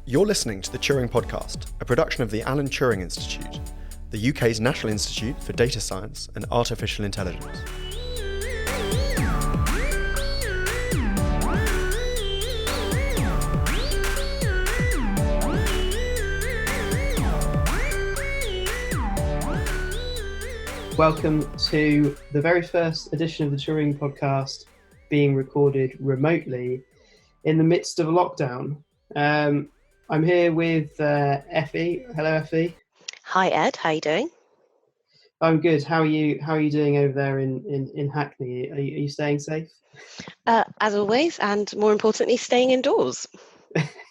You're listening to the Turing Podcast, a production of the Alan Turing Institute, the UK's National Institute for Data Science and Artificial Intelligence. Welcome to the very first edition of the Turing Podcast being recorded remotely in the midst of a lockdown. I'm here with Effie. Hello, Effie. Hi, Ed. How are you doing? I'm good. How are you doing over there in Hackney? Are you staying safe? As always, and more importantly, staying indoors.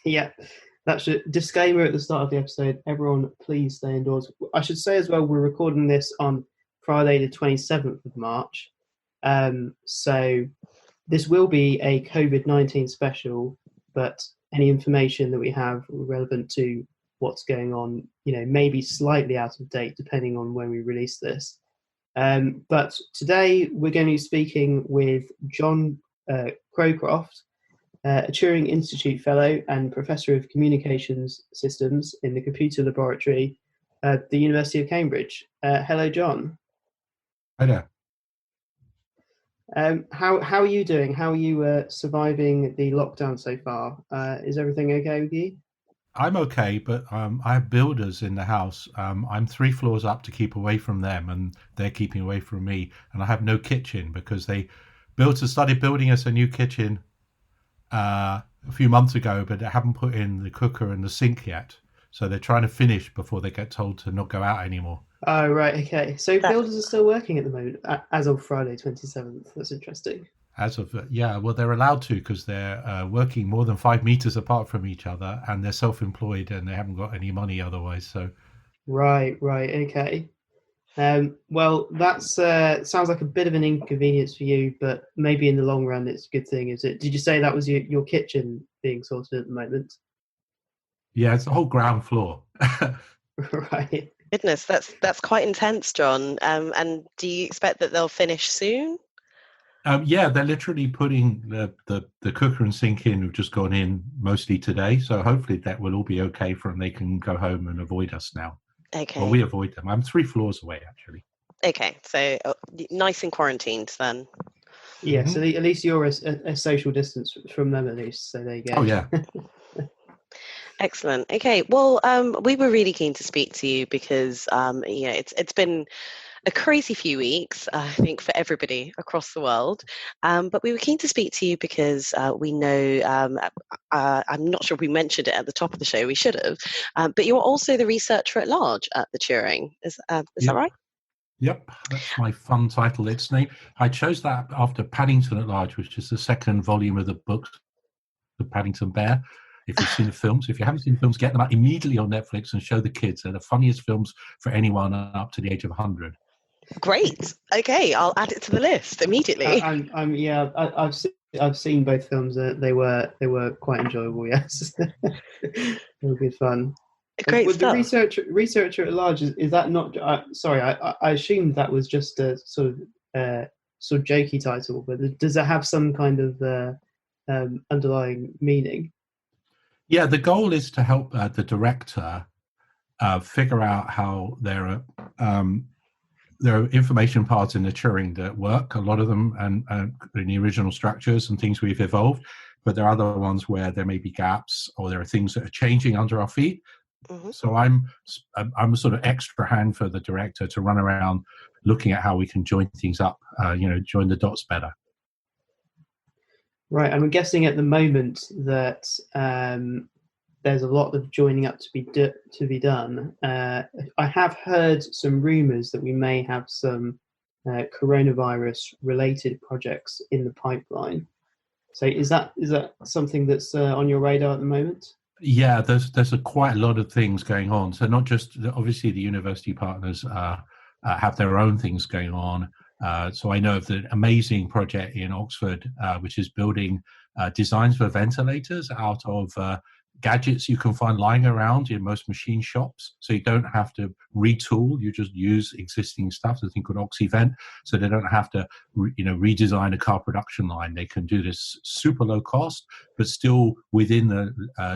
Yeah, that's a disclaimer at the start of the episode. Everyone, please stay indoors. I should say as well, we're recording this on Friday the 27th of March. So this will be a COVID-19 special, but any information that we have relevant to what's going on, may be slightly out of date depending on when we release this. But today we're going to be speaking with John Crowcroft, a Turing Institute Fellow and Professor of Communications Systems in the Computer Laboratory at the University of Cambridge. Hello, John. Hi there. How are you doing? How are you surviving the lockdown so far? Is everything okay with you? I'm okay, but I have builders in the house. I'm 3 floors up to keep away from them, and they're keeping away from me. And I have no kitchen because they started building us a new kitchen a few months ago, but they haven't put in the cooker and the sink yet. So they're trying to finish before they get told to not go out anymore. Oh, right, okay. So builders are still working at the moment, as of Friday 27th. That's interesting. Well, they're allowed to because they're working more than 5 meters apart from each other, and they're self-employed and they haven't got any money otherwise. So, right, okay. Well, that's sounds like a bit of an inconvenience for you, but maybe in the long run, it's a good thing. Is it? Did you say that was your kitchen being sorted at the moment? Yeah, it's the whole ground floor. Right. Goodness, that's quite intense, John. And do you expect that they'll finish soon? Yeah, they're literally putting the cooker and sink in. We've just gone in mostly today, so hopefully that will all be okay for them. They can go home and avoid us now. Okay. Well, we avoid them. I'm 3 floors away, actually. Okay, so nice and quarantined then. Yeah, so at least you're a social distance from them, at least. So there you go. Oh yeah. Excellent. Okay. Well, we were really keen to speak to you because it's been a crazy few weeks, I think, for everybody across the world. But we were keen to speak to you because we know, I'm not sure if we mentioned it at the top of the show, we should have, but you're also the researcher at large at the Turing. Is that right? Yep, that's my fun title. Its name. I chose that after Paddington at Large, which is the second volume of the book, The Paddington Bear. If you've seen the films, if you haven't seen the films, get them out immediately on Netflix and show the kids. They're the funniest films for anyone up to the age of 100. Great. Okay, I'll add it to the list immediately. I've seen both films. They were quite enjoyable. Yes, they were good fun. Great With stuff. The researcher at large, is that not? Sorry, I assumed that was just a sort of jokey title. But does it have some kind of underlying meaning? Yeah, the goal is to help the director figure out how there are information paths in the Turing that work, a lot of them, and in the original structures and things we've evolved, but there are other ones where there may be gaps or there are things that are changing under our feet. Mm-hmm. So I'm a sort of extra hand for the director to run around looking at how we can join things up, join the dots better. Right, I'm guessing at the moment that there's a lot of joining up to be done. I have heard some rumours that we may have some coronavirus-related projects in the pipeline. So is that something that's on your radar at the moment? Yeah, there's quite a lot of things going on. So not just obviously the university partners have their own things going on. So I know of the amazing project in Oxford, which is building designs for ventilators out of gadgets you can find lying around in most machine shops. So you don't have to retool. You just use existing stuff, a thing called Oxyvent. So they don't have to, redesign a car production line. They can do this super low cost, but still within the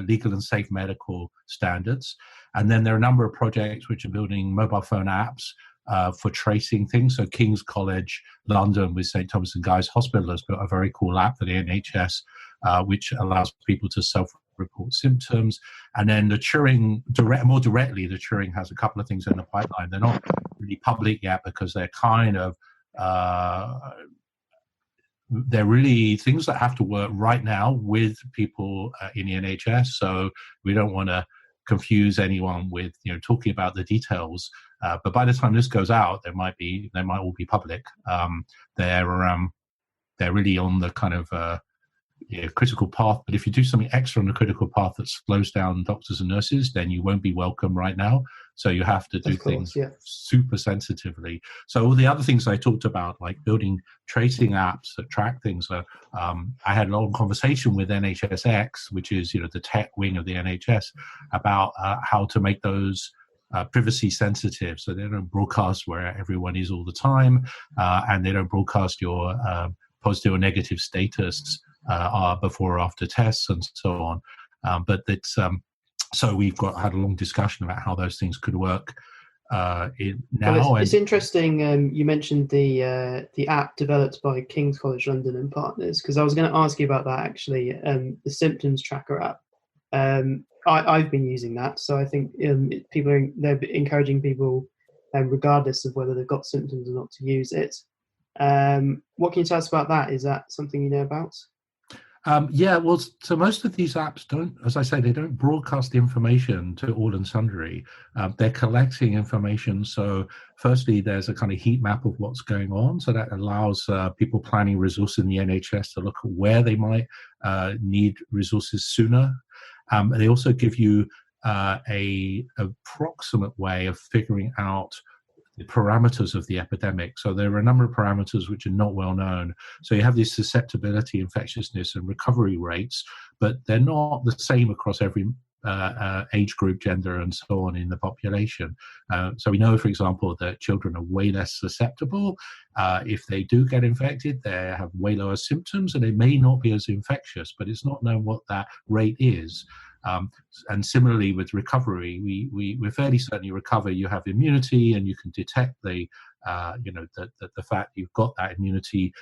legal and safe medical standards. And then there are a number of projects which are building mobile phone apps for tracing things. So King's College London with St. Thomas and Guy's Hospital has built a very cool app for the NHS, which allows people to self-report symptoms. And then the Turing, more directly, the Turing has a couple of things in the pipeline. They're not really public yet because they're kind of, they're really things that have to work right now with people in the NHS. So we don't want to confuse anyone with talking about the details. But by the time this goes out, they might all be public. They're really on the kind of critical path. But if you do something extra on the critical path that slows down doctors and nurses, then you won't be welcome right now. So you have to do things super sensitively. So all the other things I talked about, like building tracing apps that track things, I had a long conversation with NHSX, which is the tech wing of the NHS, about how to make those privacy sensitive, so they don't broadcast where everyone is all the time, and they don't broadcast your positive or negative status before or after tests and so on. But it's so we've had a long discussion about how those things could work now. Well, it's interesting. You mentioned the app developed by King's College London and partners, because I was going to ask you about that actually. The symptoms tracker app. I've been using that, so I think they're encouraging people, regardless of whether they've got symptoms or not, to use it. What can you tell us about that? Is that something you know about? Well, so most of these apps don't, as I say, they don't broadcast information to all and sundry. They're collecting information. So firstly, there's a kind of heat map of what's going on. So that allows people planning resources in the NHS to look at where they might need resources sooner. They also give you a approximate way of figuring out the parameters of the epidemic. So there are a number of parameters which are not well known. So you have this susceptibility, infectiousness, and recovery rates, but they're not the same across every age group, gender, and so on in the population. So we know, for example, that children are way less susceptible. If they do get infected, they have way lower symptoms, and they may not be as infectious, but it's not known what that rate is. And similarly with recovery, we're fairly certain you recover, you have immunity, and you can detect the fact you've got that immunity.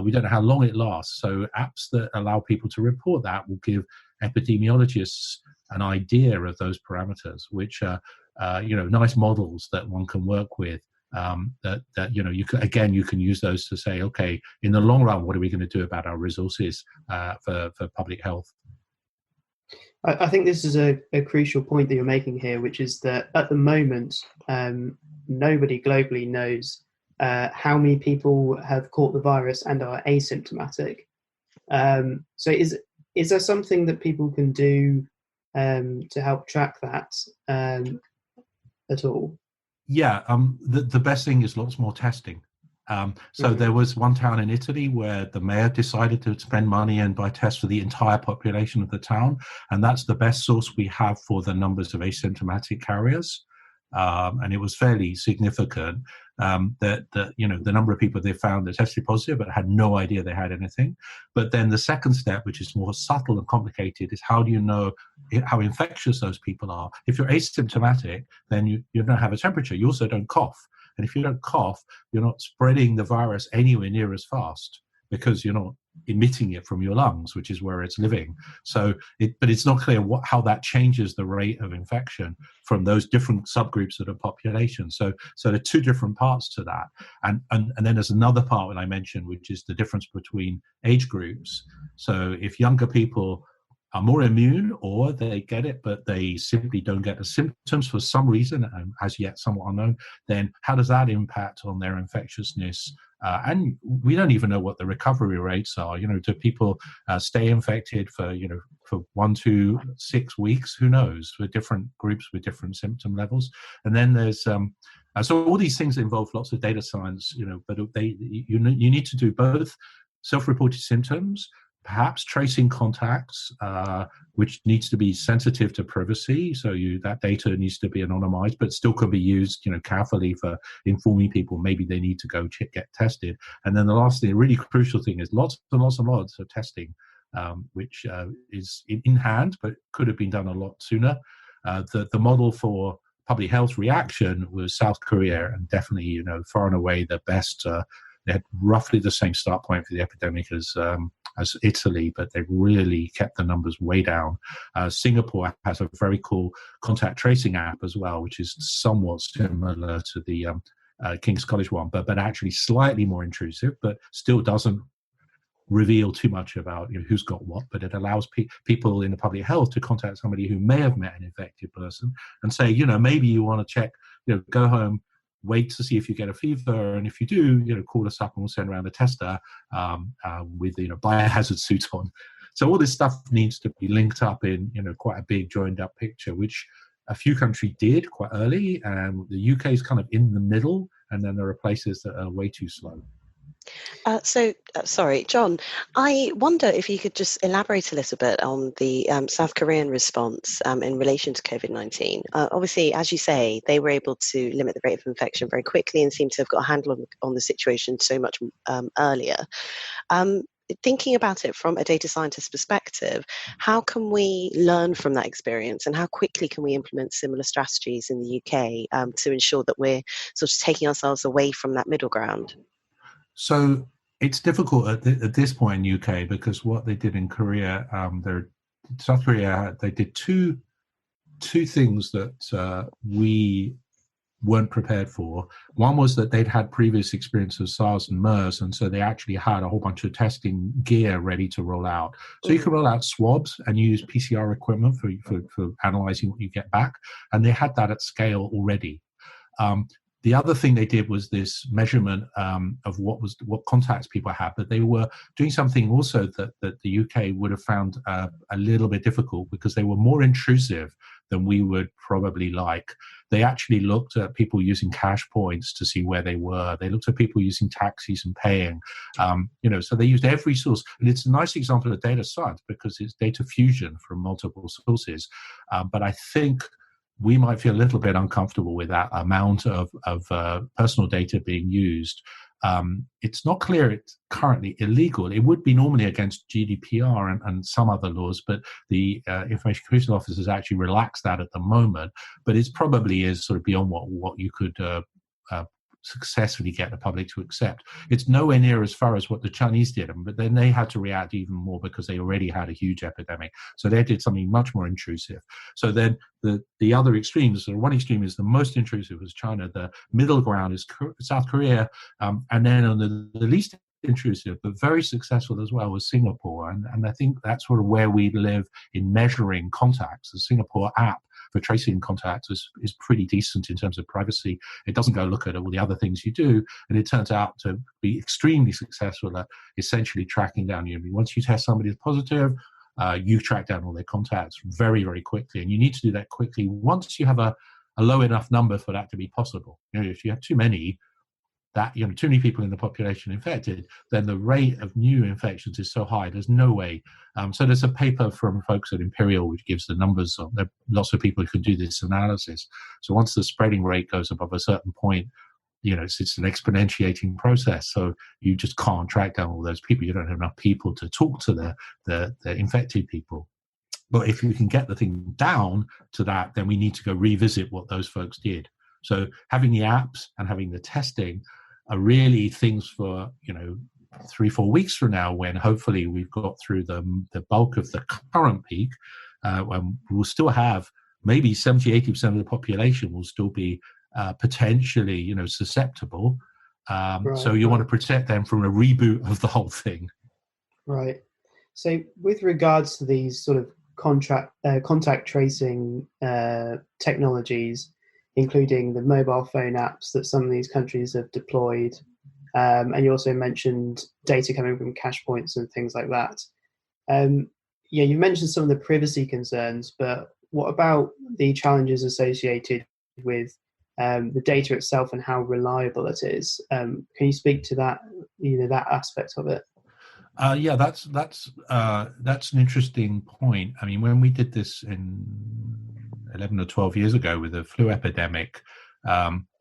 We don't know how long it lasts. So apps that allow people to report that will give epidemiologists an idea of those parameters, which are nice models that one can work with. You can use those to say, okay, in the long run, what are we going to do about our resources for public health? I think this is a crucial point that you're making here, which is that at the moment, nobody globally knows how many people have caught the virus and are asymptomatic. So is there something that people can do to help track that at all? Yeah, the best thing is lots more testing. There was one town in Italy where the mayor decided to spend money and buy tests for the entire population of the town, and that's the best source we have for the numbers of asymptomatic carriers. And it was fairly significant that the number of people they found that tested positive but had no idea they had anything. But then the second step, which is more subtle and complicated, is how do you know how infectious those people are? If you're asymptomatic, then you don't have a temperature. You also don't cough. And if you don't cough, you're not spreading the virus anywhere near as fast because you're not emitting it from your lungs, which is where it's living. But it's not clear how that changes the rate of infection from those different subgroups of the population. So there are two different parts to that. And then there's another part that I mentioned, which is the difference between age groups. So if younger people are more immune, or they get it but they simply don't get the symptoms for some reason, as yet somewhat unknown, then how does that impact on their infectiousness? And we don't even know what the recovery rates are. Do people stay infected for 1 to 6 weeks? Who knows? For different groups with different symptom levels. And then there's so all these things involve lots of data science. But you need to do both self-reported symptoms, perhaps tracing contacts, which needs to be sensitive to privacy. So that data needs to be anonymized, but still could be used, carefully for informing people maybe they need to go get tested. And then the last thing, a really crucial thing, is lots and lots and lots of testing, which is in hand, but could have been done a lot sooner. The model for public health reaction was South Korea, and definitely, far and away the best. They had roughly the same start point for the epidemic as Italy, but they really kept the numbers way down. Singapore has a very cool contact tracing app as well, which is somewhat similar to the King's College one, but actually slightly more intrusive, but still doesn't reveal too much about who's got what, but it allows people in the public health to contact somebody who may have met an infected person and say, maybe you want to check, go home, wait to see if you get a fever, and if you do, call us up and we'll send around a tester with biohazard suit on. So all this stuff needs to be linked up in quite a big joined up picture, which a few countries did quite early, and the UK is kind of in the middle, and then there are places that are way too slow. Sorry, John, I wonder if you could just elaborate a little bit on the South Korean response in relation to COVID-19. Obviously, as you say, they were able to limit the rate of infection very quickly and seem to have got a handle on the situation so much earlier. Thinking about it from a data scientist perspective, how can we learn from that experience, and how quickly can we implement similar strategies in the UK to ensure that we're sort of taking ourselves away from that middle ground? So it's difficult at this point in UK, because what they did in Korea, South Korea, they did two things that we weren't prepared for. One was that they'd had previous experience of SARS and MERS, and so they actually had a whole bunch of testing gear ready to roll out. So you can roll out swabs and use PCR equipment for analyzing what you get back, and they had that at scale already. The other thing they did was this measurement of what contacts people had, but they were doing something also that the UK would have found a little bit difficult, because they were more intrusive than we would probably like. They actually looked at people using cash points to see where they were. They looked at people using taxis and paying, so they used every source. And it's a nice example of data science, because it's data fusion from multiple sources. But I think we might feel a little bit uncomfortable with that amount of personal data being used. It's not clear it's currently illegal. It would be normally against GDPR and some other laws, but the Information Commission Office has actually relaxed that at the moment. But it probably is sort of beyond what you could successfully get the public to accept. It's nowhere near as far as what the Chinese did, but then they had to react even more because they already had a huge epidemic. So they did something much more intrusive. So then the other extremes, so one extreme is the most intrusive was China, the middle ground is South Korea, and then on the least intrusive but very successful as well was Singapore. And I think that's sort of where we live in measuring contacts. The Singapore app for tracing contacts is pretty decent in terms of privacy. It doesn't go look at all the other things you do, and it turns out to be extremely successful at essentially tracking down you. Once you test somebody as positive, you track down all their contacts very, very quickly, and you need to do that quickly once you have a low enough number for that to be possible. If you have too many, too many people in the population infected, then the rate of new infections is so high, there's no way. So there's a paper from folks at Imperial which gives the numbers. There are lots of people who can do this analysis. So once the spreading rate goes above a certain point, it's an exponentiating process. So you just can't track down all those people. You don't have enough people to talk to the infected people. But if you can get the thing down to that, then we need to go revisit what those folks did. So having the apps and having the testing are really things for 3-4 weeks from now, when hopefully we've got through the bulk of the current peak, when we'll still have maybe 70-80% of the population will still be potentially susceptible. Right, so you want to protect them from a reboot of the whole thing. Right. So with regards to these sort of contact tracing technologies, including the mobile phone apps that some of these countries have deployed. And you also mentioned data coming from cash points and things like that. You mentioned some of the privacy concerns, but what about the challenges associated with the data itself and how reliable it is? Can you speak to that, that aspect of it? Yeah, that's an interesting point. I mean, when we did this in 11 or 12 years ago with the flu epidemic,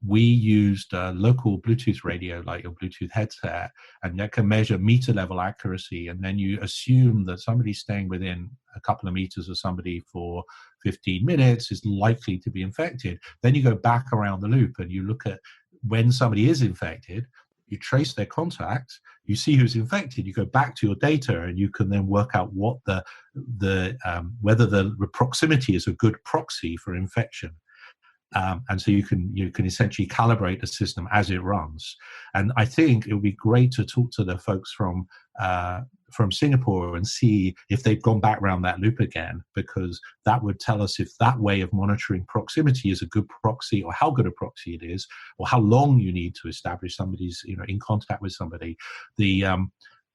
we used a local Bluetooth radio, like your Bluetooth headset, and that can measure meter level accuracy. And then you assume that somebody staying within a couple of meters of somebody for 15 minutes is likely to be infected. Then you go back around the loop and you look at when somebody is infected, you trace their contacts, you see who's infected, you go back to your data, and you can then work out what whether the proximity is a good proxy for infection. And so you can essentially calibrate the system as it runs. And I think it would be great to talk to the folks from Singapore and see if they've gone back around that loop again, because that would tell us if that way of monitoring proximity is a good proxy, or how good a proxy it is, or how long you need to establish somebody's in contact with somebody.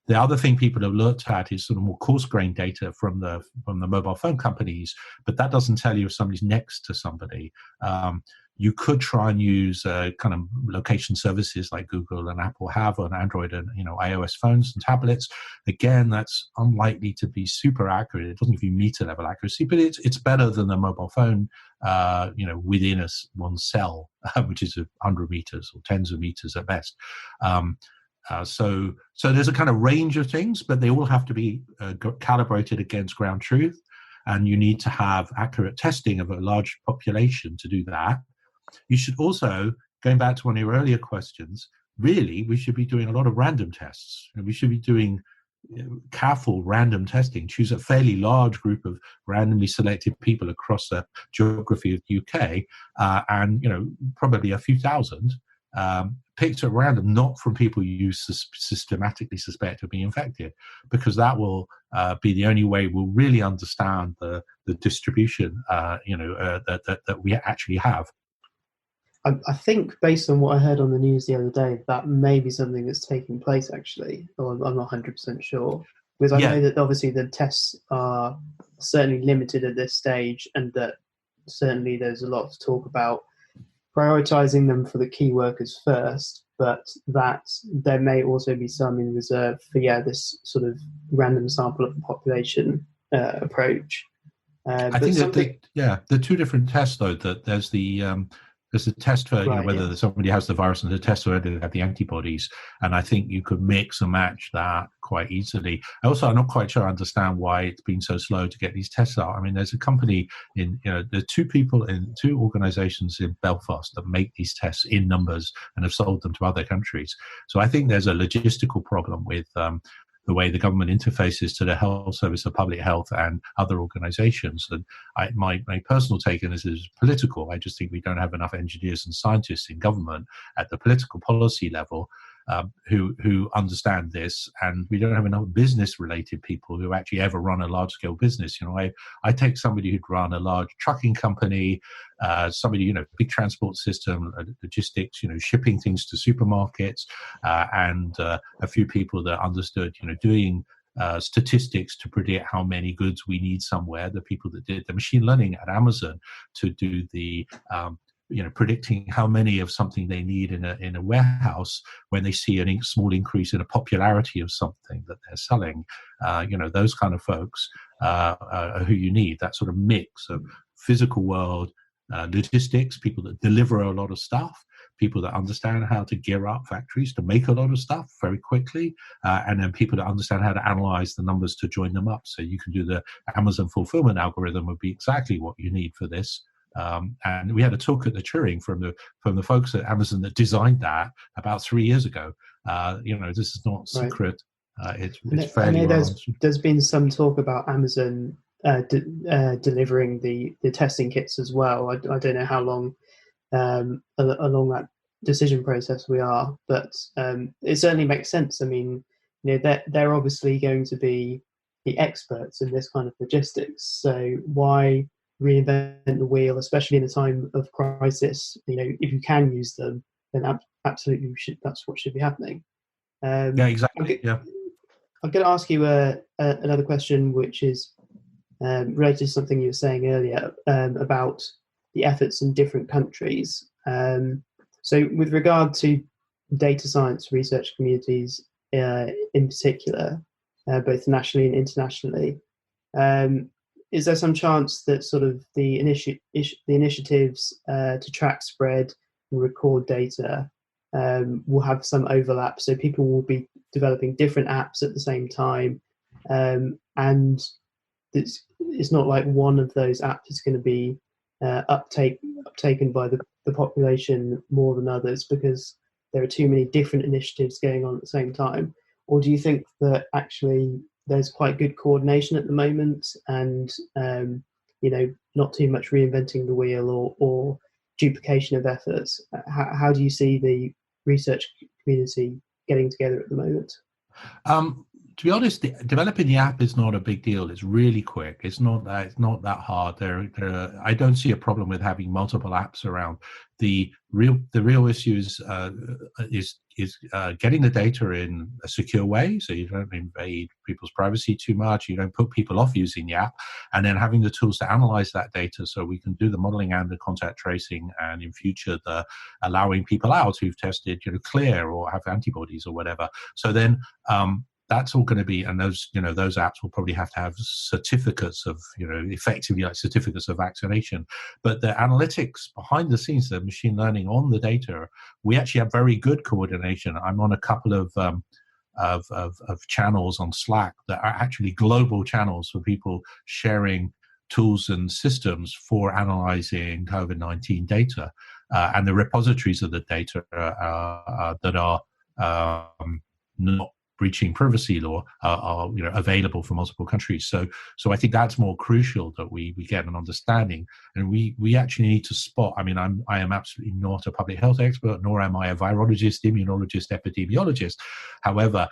The other thing people have looked at is sort of more coarse-grained data from the mobile phone companies, but that doesn't tell you if somebody's next to somebody. You could try and use kind of location services like Google and Apple have on Android and iOS phones and tablets. Again, that's unlikely to be super accurate. It doesn't give you meter level accuracy, but it's better than a mobile phone, within one cell, which is 100 meters or tens of meters at best. So there's a kind of range of things, but they all have to be calibrated against ground truth, and you need to have accurate testing of a large population to do that. You should also, going back to one of your earlier questions, really, we should be doing a lot of random tests, and we should be doing careful random testing. Choose a fairly large group of randomly selected people across the geography of the UK, and probably a few thousand. Picked at random, not from people you systematically suspect of being infected, because that will be the only way we'll really understand the distribution that we actually have. I think, based on what I heard on the news the other day, that may be something that's taking place, actually. Or I'm not 100% sure. Because I know that obviously the tests are certainly limited at this stage, and that certainly there's a lot of talk about prioritizing them for the key workers first, but that there may also be some in reserve for this sort of random sample of the population approach. I think the two different tests, though, that there's the test for whether somebody has the virus, and the test for whether they have the antibodies, and I think you could mix and match that quite easily. Also, I'm not quite sure I understand why it's been so slow to get these tests out. I mean, there's a company there's two organizations in Belfast that make these tests in numbers and have sold them to other countries. So I think there's a logistical problem with the way the government interfaces to the health service of public health and other organizations. And my personal take on this is political. I just think we don't have enough engineers and scientists in government at the political policy level who understand this, and we don't have enough business-related people who actually ever run a large-scale business. I take somebody who'd run a large trucking company, somebody, big transport system, logistics, shipping things to supermarkets, and a few people that understood, doing statistics to predict how many goods we need somewhere, the people that did the machine learning at Amazon to do the predicting how many of something they need in a warehouse when they see a small increase in a popularity of something that they're selling. Those kind of folks are who you need, that sort of mix of physical world logistics, people that deliver a lot of stuff, people that understand how to gear up factories to make a lot of stuff very quickly, and then people that understand how to analyze the numbers to join them up. So you can do the Amazon fulfillment algorithm would be exactly what you need for this. And we had a talk at the Turing from the folks at Amazon that designed that about 3 years ago. This is not secret. It's fairly well. There's been some talk about Amazon delivering the testing kits as well. I don't know how long along that decision process we are, but it certainly makes sense. I mean, they're obviously going to be the experts in this kind of logistics. So why reinvent the wheel, especially in a time of crisis? If you can use them, then absolutely that's what should be happening. Exactly. I'm going to ask you another question, which is related to something you were saying earlier about the efforts in different countries. So with regard to data science research communities in particular, both nationally and internationally. Is there some chance that sort of the initiatives to track spread and record data will have some overlap, so people will be developing different apps at the same time, and it's not like one of those apps is going to be uptaken by the population more than others because there are too many different initiatives going on at the same time? Or do you think that actually there's quite good coordination at the moment, and not too much reinventing the wheel or duplication of efforts? How do you see the research community getting together at the moment? To be honest, developing the app is not a big deal. It's really quick. It's not that hard. I don't see a problem with having multiple apps around. The real issue is getting the data in a secure way, so you don't invade people's privacy too much. You don't put people off using the app, and then having the tools to analyze that data, so we can do the modeling and the contact tracing, and in future the allowing people out who've tested, clear or have antibodies or whatever. So then. That's all going to be, and those apps will probably have to have certificates of, effectively like certificates of vaccination. But the analytics behind the scenes, the machine learning on the data, we actually have very good coordination. I'm on a couple of channels on Slack that are actually global channels for people sharing tools and systems for analyzing COVID-19 data, and the repositories of the data that are not breaching privacy law are available for multiple countries. So I think that's more crucial, that we get an understanding, and we actually need to spot. I mean, I am absolutely not a public health expert, nor am I a virologist, immunologist, epidemiologist. However,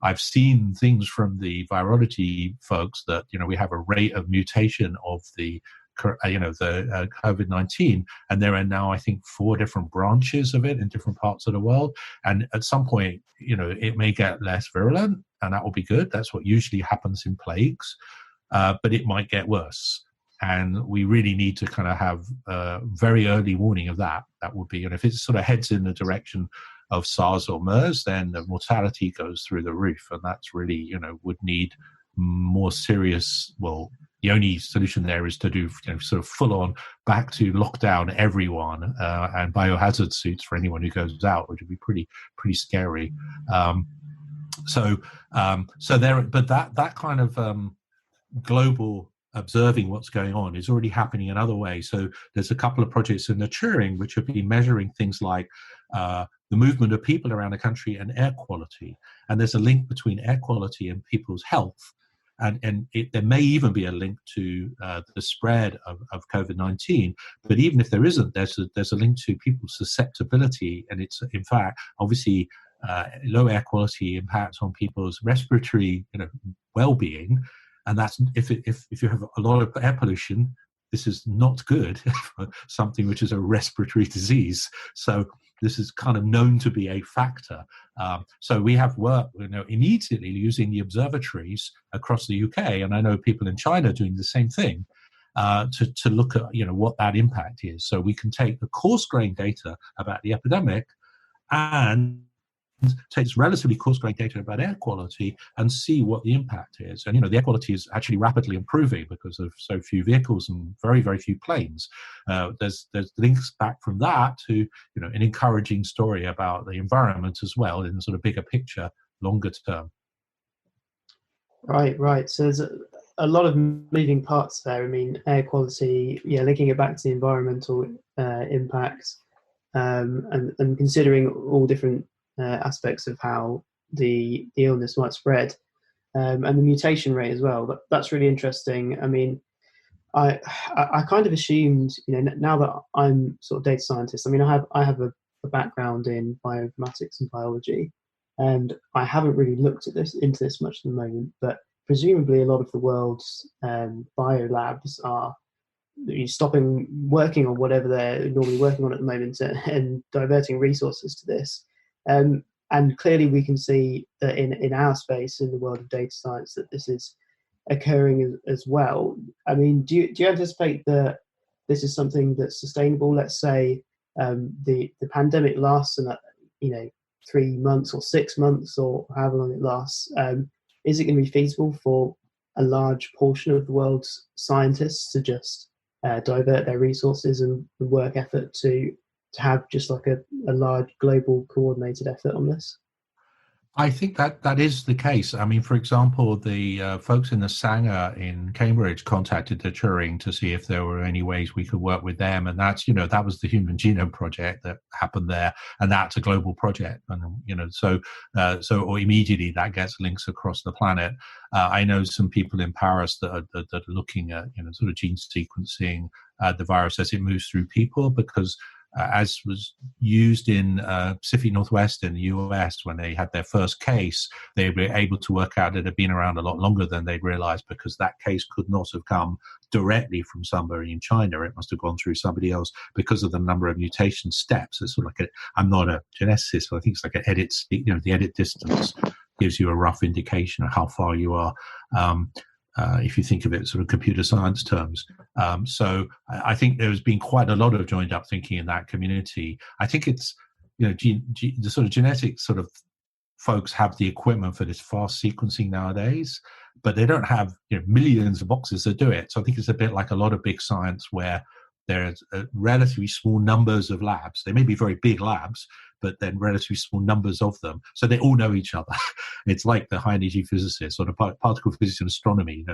I've seen things from the virology folks that we have a rate of mutation of the COVID-19, and there are now, I think, 4 different branches of it in different parts of the world. And at some point, it may get less virulent, and that will be good. That's what usually happens in plagues, but it might get worse. And we really need to kind of have very early warning of that. That would be, and if it sort of heads in the direction of SARS or MERS, then the mortality goes through the roof, and that's really, would need more serious. Well, the only solution there is to do sort of full on back to lockdown everyone, and biohazard suits for anyone who goes out, which would be pretty scary. So there, but that kind of global observing what's going on is already happening in other ways. So there's a couple of projects in the Turing which have been measuring things like the movement of people around the country and air quality, and there's a link between air quality and people's health. And there may even be a link to the spread of COVID-19, but even if there isn't, there's a link to people's susceptibility, and it's in fact obviously low air quality impacts on people's respiratory well-being, and that's if you have a lot of air pollution, this is not good for something which is a respiratory disease. So this is kind of known to be a factor. So we have work, immediately using the observatories across the UK, and I know people in China doing the same thing, to look at what that impact is. So we can take the coarse-grained data about the epidemic and takes relatively coarse-grained data about air quality and see what the impact is. And the air quality is actually rapidly improving because of so few vehicles and very, very few planes. There's links back from that to an encouraging story about the environment as well in the sort of bigger picture, longer term. Right. So there's a lot of moving parts there. I mean, air quality, linking it back to the environmental impacts, and considering all different aspects of how the illness might spread, and the mutation rate as well. But that's really interesting. I mean, I kind of assumed, now that I'm sort of data scientist, I mean, I have a background in bioinformatics and biology, and I haven't really looked at into this much at the moment, but presumably a lot of the world's biolabs are stopping working on whatever they're normally working on at the moment and diverting resources to this. And clearly we can see that in our space, in the world of data science, that this is occurring as well. I mean, do you anticipate that this is something that's sustainable? Let's say the pandemic lasts 3 months or 6 months or however long it lasts. is it going to be feasible for a large portion of the world's scientists to just divert their resources and work effort to have just like a large global coordinated effort on this? I think that is the case. I mean, for example, the folks in the Sanger in Cambridge contacted the Turing to see if there were any ways we could work with them, and that's, that was the Human Genome Project that happened there, and that's a global project, and so or immediately that gets links across the planet. I know some people in Paris that are looking at sort of gene sequencing the virus as it moves through people, because as was used in Pacific Northwest in the US when they had their first case, they were able to work out it had been around a lot longer than they'd realized, because that case could not have come directly from somebody in China. It must have gone through somebody else because of the number of mutation steps. It's sort of like I'm not a geneticist, but I think it's like an edit, the edit distance gives you a rough indication of how far you are. If you think of it sort of computer science terms. So I think there's been quite a lot of joined up thinking in that community. I think it's, the sort of genetic sort of folks have the equipment for this fast sequencing nowadays, but they don't have millions of boxes to do it. So I think it's a bit like a lot of big science where there's relatively small numbers of labs. They may be very big labs, but then relatively small numbers of them. So they all know each other. It's like the high energy physicists or the particle physics and astronomy.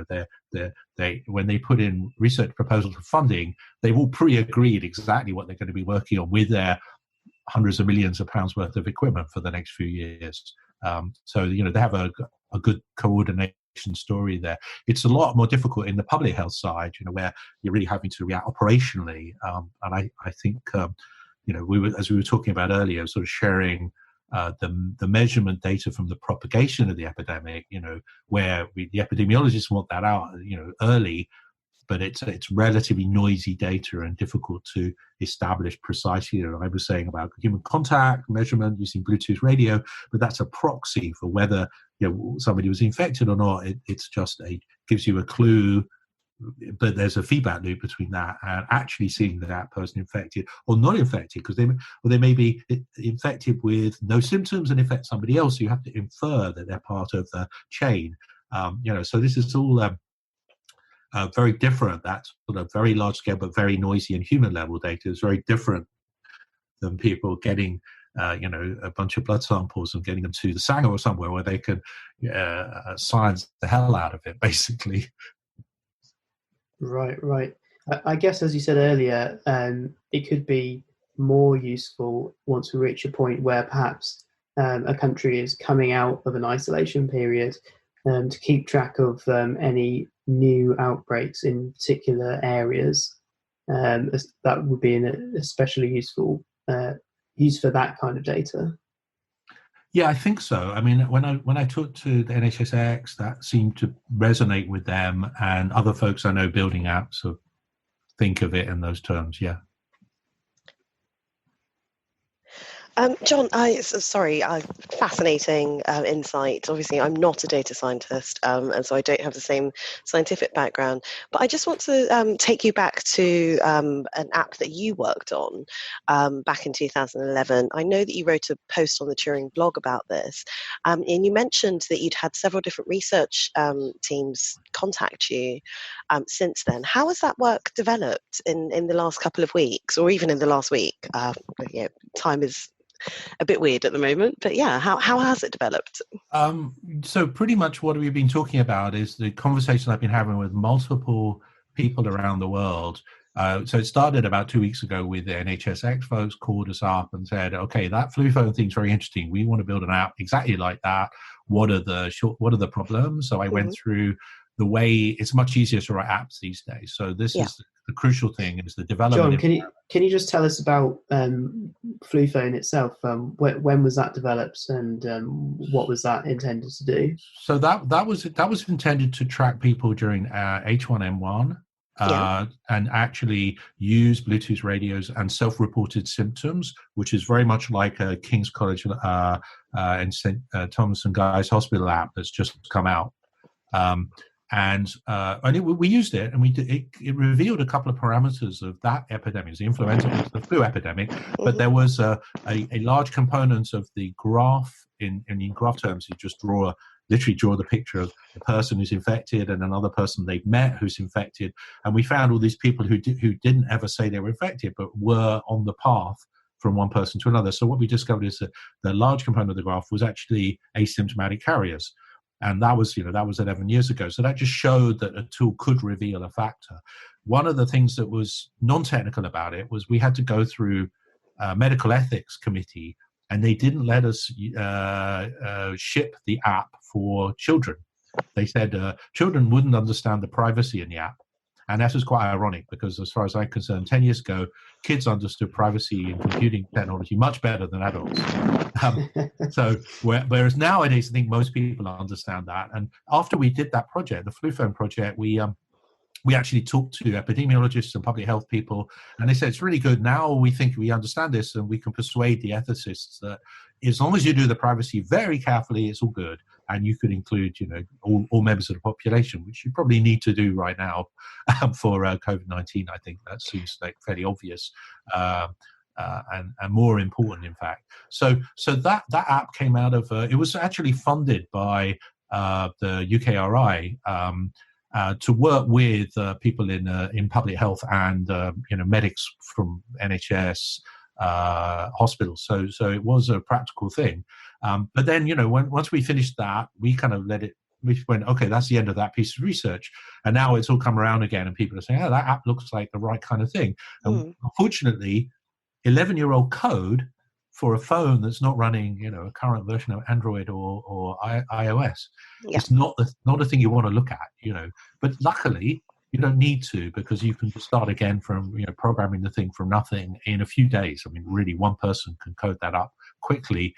They when they put in research proposals for funding, they've all pre-agreed exactly what they're going to be working on with their hundreds of millions of pounds worth of equipment for the next few years. So they have a good coordination story there. It's a lot more difficult in the public health side, where you're really having to react operationally. And I think, as we were talking about earlier, sort of sharing the measurement data from the propagation of the epidemic, where the epidemiologists want that out, early, but it's relatively noisy data and difficult to establish precisely. I was saying about human contact measurement using Bluetooth radio, but that's a proxy for whether somebody was infected or not. It's just gives you a clue, but there's a feedback loop between that and actually seeing that person infected or not infected, because they may be infected with no symptoms and infect somebody else. So you have to infer that they're part of the chain. So this is all very different. That sort of very large scale but very noisy and human level data is very different than people getting a bunch of blood samples and getting them to the Sanger or somewhere where they can science the hell out of it, basically. Right. I guess, as you said earlier, it could be more useful once we reach a point where perhaps a country is coming out of an isolation period, to keep track of any new outbreaks in particular areas. That would be an especially useful use for that kind of data. Yeah, I think so. I mean, when I talked to the NHSX, that seemed to resonate with them, and other folks I know building apps sort of think of it in those terms. Yeah. John, fascinating insight. Obviously, I'm not a data scientist, and so I don't have the same scientific background. But I just want to take you back to an app that you worked on back in 2011. I know that you wrote a post on the Turing blog about this, and you mentioned that you'd had several different research teams contact you since then. How has that work developed in the last couple of weeks, or even in the last week? Time is a bit weird at the moment, but yeah, how has it developed? So pretty much what we've been talking about is the conversation I've been having with multiple people around the world. So it started about 2 weeks ago with the NHSX folks called us up and said, okay, that flu phone thing's very interesting. We want to build an app exactly like that. What are the problems? So I went through the way it's much easier to write apps these days. So this is the crucial thing is the development. John, can you just tell us about flu phone itself? When was that developed, and what was that intended to do? So that was intended to track people during H1N1 and actually use Bluetooth radios and self-reported symptoms, which is very much like a King's College and St. Thomas and Guy's Hospital app that's just come out. We used it, and it revealed a couple of parameters of that epidemic, the influenza, the flu epidemic. But there was a large component of the graph. In graph terms, you just draw literally draw the picture of the person who's infected and another person they've met who's infected. And we found all these people who didn't ever say they were infected, but were on the path from one person to another. So what we discovered is that the large component of the graph was actually asymptomatic carriers. And that was 11 years ago. So that just showed that a tool could reveal a factor. One of the things that was non-technical about it was we had to go through a medical ethics committee, and they didn't let us ship the app for children. They said children wouldn't understand the privacy in the app. And that was quite ironic because as far as I'm concerned, 10 years ago, kids understood privacy in computing technology much better than adults. So whereas nowadays, I think most people understand that. And after we did that project, the flu phone project, we actually talked to epidemiologists and public health people, and they said it's really good. Now we think we understand this, and we can persuade the ethicists that as long as you do the privacy very carefully, it's all good. And you could include, all members of the population, which you probably need to do right now for COVID-19. I think that seems like fairly obvious and more important, in fact. So that app came out of it was actually funded by the UKRI. To work with people in public health and medics from NHS hospitals. So it was a practical thing. But then once we finished that, we kind of we went, okay, that's the end of that piece of research. And now it's all come around again, and people are saying, oh, that app looks like the right kind of thing. And unfortunately, 11-year-old code for a phone that's not running, a current version of Android or iOS, it's not a thing you want to look at, But luckily, you don't need to, because you can just start again from, programming the thing from nothing in a few days. I mean, really, one person can code that up quickly.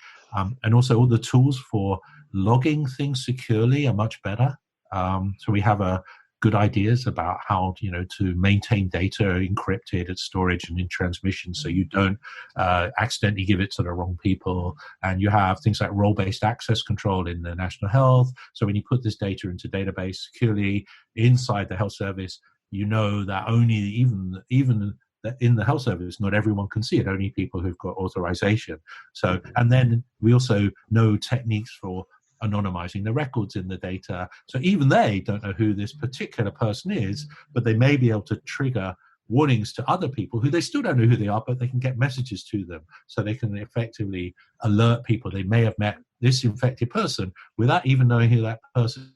And also all the tools for logging things securely are much better. So we have good ideas about how to maintain data encrypted at storage and in transmission, so you don't accidentally give it to the wrong people. And you have things like role-based access control in the national health. So when you put this data into database securely inside the health service, that only even in the health service, not everyone can see it. Only people who've got authorization. So, and then we also know techniques for anonymizing the records in the data. So even they don't know who this particular person is, but they may be able to trigger warnings to other people who they still don't know who they are, but they can get messages to them. So they can effectively alert people they may have met this infected person without even knowing who that person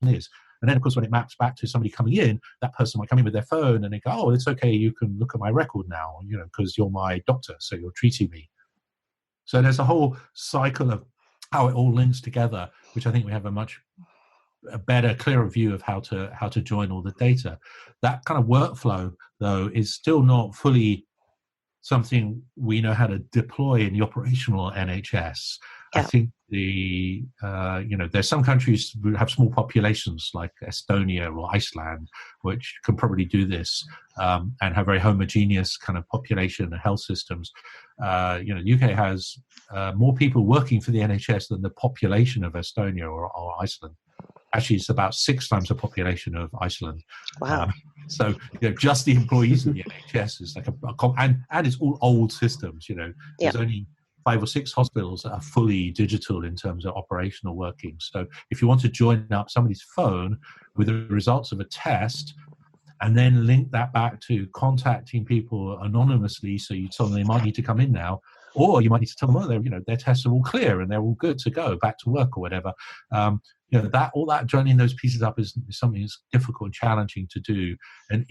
is. And then, of course, when it maps back to somebody coming in, that person might come in with their phone and they go, oh, it's okay, you can look at my record now, because you're my doctor, so you're treating me. So there's a whole cycle of how it all links together, which I think we have a better, clearer view of how to join all the data. That kind of workflow, though, is still not fully something we know how to deploy in the operational NHS. Yeah. I think there's some countries who have small populations like Estonia or Iceland, which can probably do this and have very homogeneous kind of population and health systems. The UK has more people working for the NHS than the population of Estonia or Iceland. Actually, it's about 6 times the population of Iceland. Wow. So just the employees of the NHS is like and it's all old systems. There's only 5 or 6 hospitals that are fully digital in terms of operational working. So if you want to join up somebody's phone with the results of a test and then link that back to contacting people anonymously, so you tell them they might need to come in now, or you might need to tell them, their tests are all clear and they're all good to go back to work or whatever. All that joining those pieces up is something that's difficult and challenging to do. And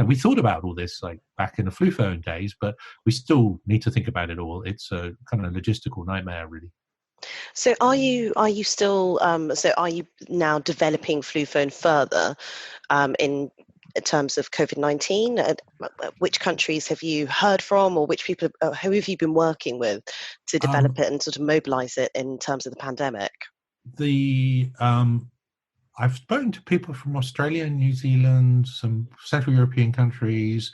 we thought about all this like back in the flu phone days, but we still need to think about it all. It's a kind of logistical nightmare, really. So are you still are you now developing flu phone further in terms of COVID-19? Which countries have you heard from, or which people who have you been working with to develop it and sort of mobilize it in terms of the pandemic? I've spoken to people from Australia and New Zealand, some Central European countries,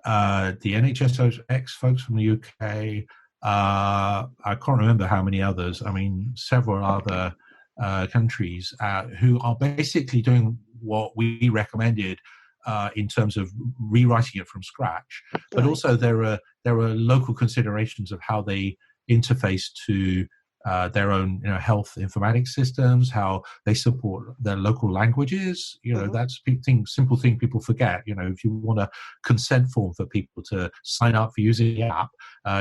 the NHS folks from the UK. I can't remember how many others. I mean, several other countries who are basically doing what we recommended in terms of rewriting it from scratch. But also there are local considerations of how they interface to their own health informatics systems, how they support their local languages. That's simple thing people forget. If you want a consent form for people to sign up for using the app,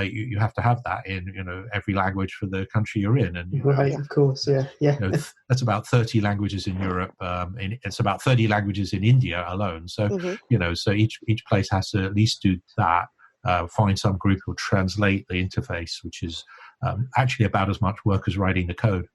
you have to have that in every language for the country you're in. And right, of course, yeah. That's about 30 languages in Europe. It's about 30 languages in India alone. So so each place has to at least do that. Find some group who'll translate the interface, which is actually about as much work as writing the code.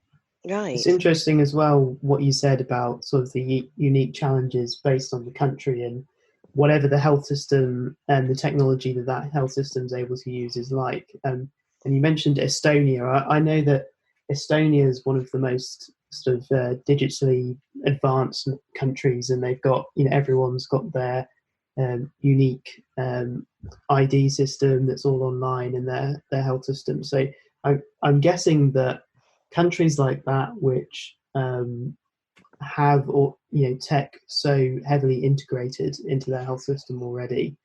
Right. It's interesting as well what you said about sort of the unique challenges based on the country and whatever the health system and the technology that health system is able to use is like. And you mentioned Estonia. I know that Estonia is one of the most sort of digitally advanced countries, and they've got everyone's got their unique ID system that's all online in their health system. So I'm guessing that countries like that, which have tech so heavily integrated into their health system already,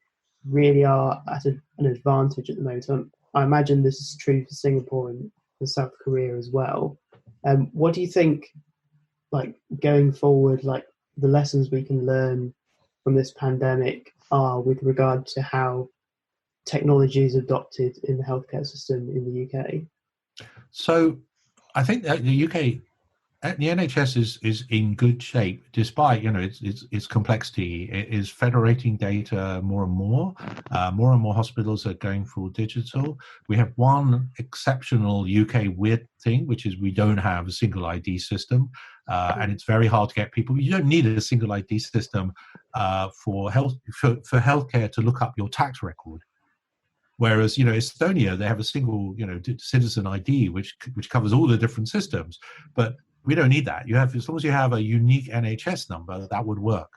really are at an advantage at the moment. I imagine this is true for Singapore and South Korea as well. What do you think, like going forward, like the lessons we can learn from this pandemic are with regard to how technology is adopted in the healthcare system in the UK? So I think that the UK, the NHS is in good shape, despite its complexity. It is federating data more and more. More and more hospitals are going full digital. We have one exceptional UK weird thing, which is we don't have a single ID system, and it's very hard to get people. You don't need a single ID system for healthcare to look up your tax record. Whereas, Estonia, they have a single, citizen ID, which covers all the different systems. But we don't need that. As long as you have a unique NHS number, that would work.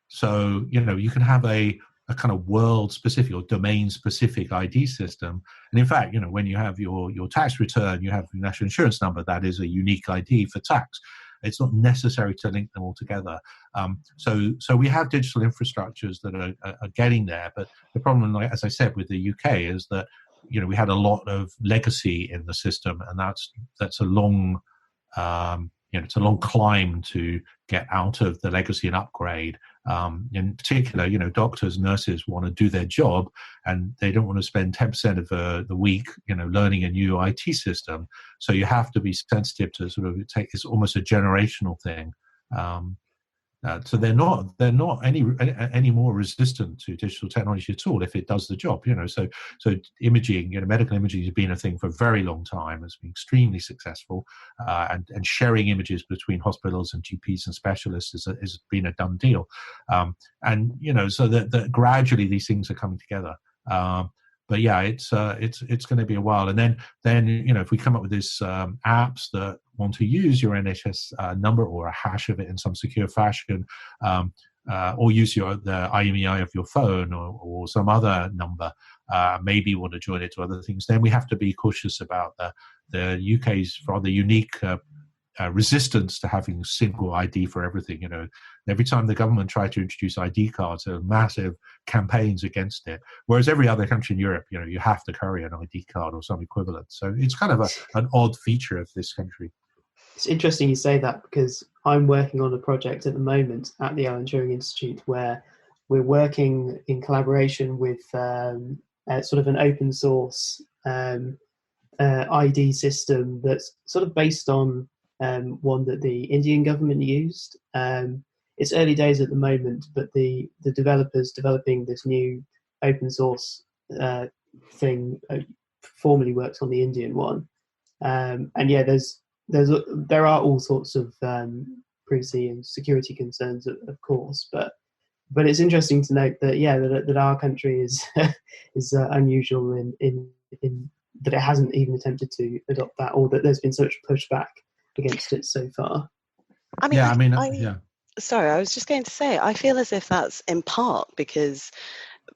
So, you can have a kind of world-specific or domain-specific ID system. And in fact, when you have your tax return, you have your national insurance number, that is a unique ID for tax. It's not necessary to link them all together. So we have digital infrastructures that are getting there. But the problem, like, as I said, with the UK is that, we had a lot of legacy in the system, and that's a long, it's a long climb to get out of the legacy and upgrade. In particular, doctors, nurses want to do their job, and they don't want to spend 10% of the week, learning a new IT system. So you have to be sensitive to sort of it's almost a generational thing. So they're not any more resistant to digital technology at all if it does the job. So imaging, medical imaging has been a thing for a very long time. It's been extremely successful, and sharing images between hospitals and GPs and specialists has been a done deal. And so that gradually these things are coming together. But yeah, it's going to be a while. And then if we come up with this apps that want to use your NHS number or a hash of it in some secure fashion, or use the IMEI of your phone or some other number, maybe want to join it to other things, then we have to be cautious about the UK's rather unique resistance to having single ID for everything. Every time the government tried to introduce ID cards, there were massive campaigns against it. Whereas every other country in Europe, you have to carry an ID card or some equivalent. So it's kind of an odd feature of this country. It's interesting you say that, because I'm working on a project at the moment at the Alan Turing Institute where we're working in collaboration with sort of an open source ID system that's sort of based on one that the Indian government used. It's early days at the moment, but the developers developing this new open source thing formerly works on the Indian one. And yeah, there are all sorts of privacy and security concerns, of course, but it's interesting to note that that our country is unusual in that it hasn't even attempted to adopt that, or that there's been such pushback against it so far. Sorry, I was just going to say, I feel as if that's in part because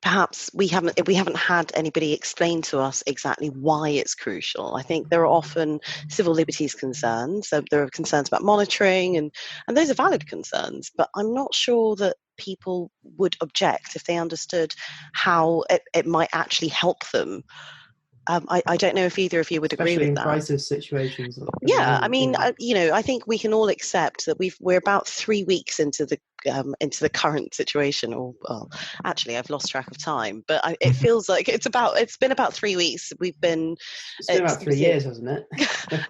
perhaps we haven't had anybody explain to us exactly why it's crucial. I think there are often civil liberties concerns. So there are concerns about monitoring, and those are valid concerns. But I'm not sure that people would object if they understood how it might actually help them. I don't know if either of you would agree Especially with in that. crisis situations. Yeah, I mean, I think we can all accept that we're about 3 weeks into the current situation. Or, well, actually, I've lost track of time, but it feels like it's been about 3 weeks. It's been about 3 years, hasn't it?